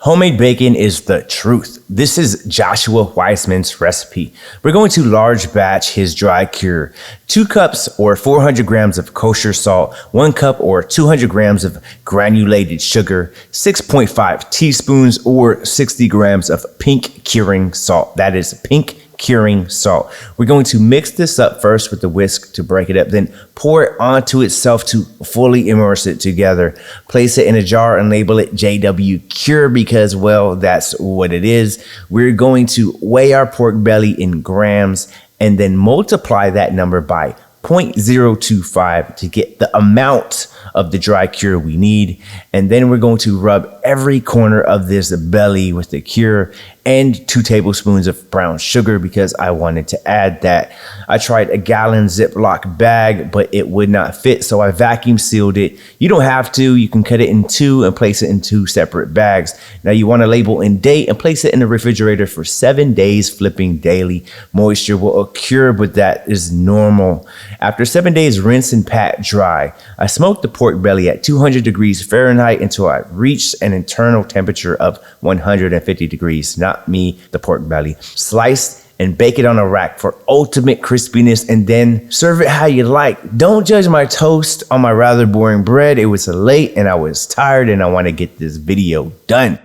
Homemade bacon is the truth. This is Joshua Weissman's recipe. We're going to large batch his dry cure. 2 cups or 400 grams of kosher salt, 1 cup or 200 grams of granulated sugar, 6.5 teaspoons or 60 grams of pink curing salt. That is pink curing salt. We're going to mix this up first with the whisk to break it up, then pour it onto itself to fully immerse it together. Place it in a jar and label it JW Cure because, well, that's what it is. We're going to weigh our pork belly in grams and then multiply that number by 0.025 to get the amount of the dry cure we need. And then we're going to rub every corner of this belly with the cure and 2 tablespoons of brown sugar because I wanted to add that. I tried a gallon Ziploc bag, but it would not fit, so I vacuum sealed it. You don't have to. You can cut it in 2 and place it in 2 separate bags. Now you want to label in date and place it in the refrigerator for 7 days, flipping daily. Moisture will occur, but that is normal. After 7 days, rinse and pat dry. I smoked the pork belly at 200 degrees Fahrenheit until I reached an internal temperature of 150 degrees. Not me, the pork belly. Slice and bake it on a rack for ultimate crispiness and then serve it how you like. Don't judge my toast on my rather boring bread. It was late and I was tired and I want to get this video done.